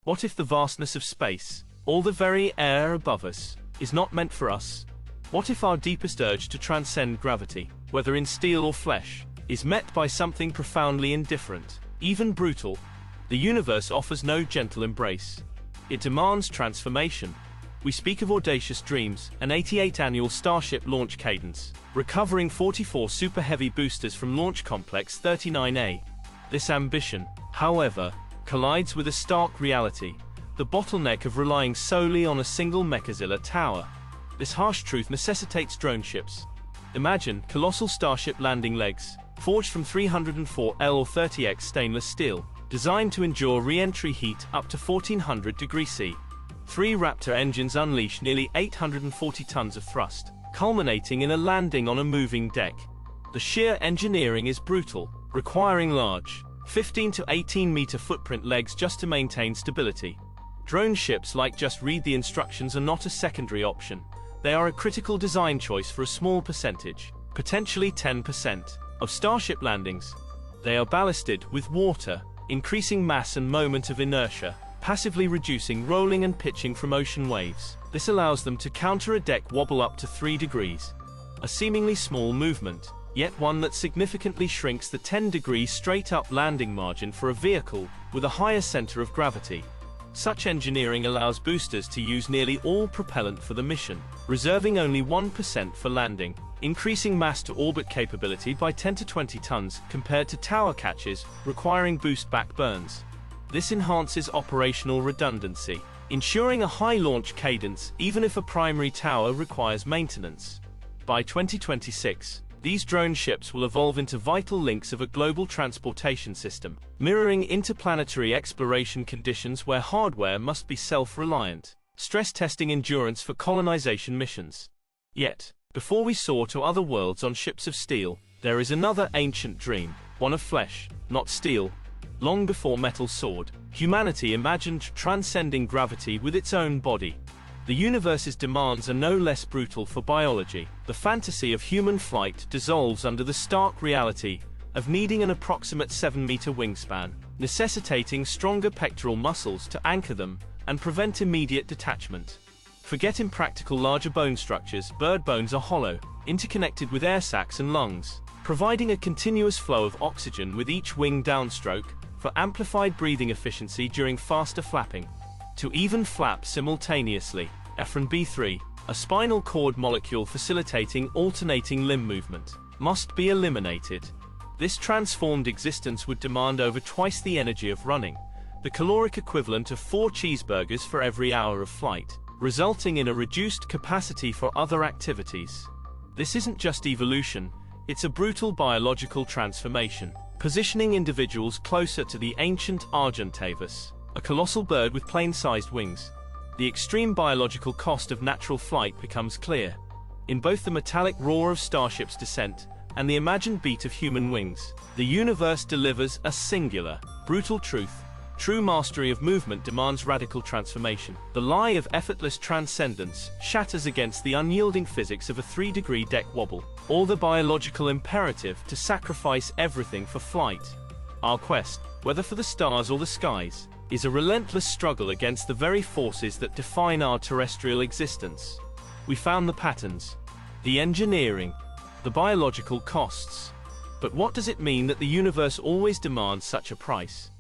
What if the vastness of space, all the very air above us, is not meant for us? What if our deepest urge to transcend gravity, whether in steel or flesh, is met by something profoundly indifferent, even brutal? The universe offers no gentle embrace. It demands transformation. We speak of audacious dreams, an 88 annual Starship launch cadence, recovering 44 super heavy boosters from Launch Complex 39A. This ambition, however, collides with a stark reality, the bottleneck of relying solely on a single Mechazilla tower. This harsh truth necessitates drone ships. Imagine colossal Starship landing legs, forged from 304L or 30X stainless steel, designed to endure re-entry heat up to 1400 degrees C. 3 Raptor engines unleash nearly 840 tons of thrust, culminating in a landing on a moving deck. The sheer engineering is brutal, requiring large, 15 to 18 meter footprint legs just to maintain stability. Drone ships like just read the instructions are not a secondary option. They are a critical design choice for a small percentage, potentially 10%, of Starship landings. They are ballasted with water, increasing mass and moment of inertia, passively reducing rolling and pitching from ocean waves. This allows them to counter a deck wobble up to 3 degrees. A seemingly small movement, yet one that significantly shrinks the 10-degree straight-up landing margin for a vehicle with a higher center of gravity. Such engineering allows boosters to use nearly all propellant for the mission, reserving only 1% for landing, increasing mass-to-orbit capability by 10 to 20 tons compared to tower catches requiring boost-back burns. This enhances operational redundancy, ensuring a high launch cadence even if a primary tower requires maintenance. By 2026, these drone ships will evolve into vital links of a global transportation system, mirroring interplanetary exploration conditions where hardware must be self-reliant, stress-testing endurance for colonization missions. Yet, before we soar to other worlds on ships of steel, there is another ancient dream, one of flesh, not steel. Long before metal soared, humanity imagined transcending gravity with its own body. The universe's demands are no less brutal for biology. The fantasy of human flight dissolves under the stark reality of needing an approximate 7-meter wingspan, necessitating stronger pectoral muscles to anchor them and prevent immediate detachment. Forget impractical larger bone structures. Bird bones are hollow, interconnected with air sacs and lungs, providing a continuous flow of oxygen with each wing downstroke for amplified breathing efficiency during faster flapping. To even flap simultaneously, Ephron B3, a spinal cord molecule facilitating alternating limb movement, must be eliminated. This transformed existence would demand over twice the energy of running, the caloric equivalent of 4 cheeseburgers for every hour of flight, resulting in a reduced capacity for other activities. This isn't just evolution, it's a brutal biological transformation, positioning individuals closer to the ancient Argentavis, a colossal bird with plane-sized wings. The extreme biological cost of natural flight becomes clear. In both the metallic roar of Starship's descent and the imagined beat of human wings, the universe delivers a singular, brutal truth. True mastery of movement demands radical transformation. The lie of effortless transcendence shatters against the unyielding physics of a 3-degree deck wobble, or the biological imperative to sacrifice everything for flight. Our quest, whether for the stars or the skies, is a relentless struggle against the very forces that define our terrestrial existence. We found the patterns, the engineering, the biological costs. But what does it mean that the universe always demands such a price?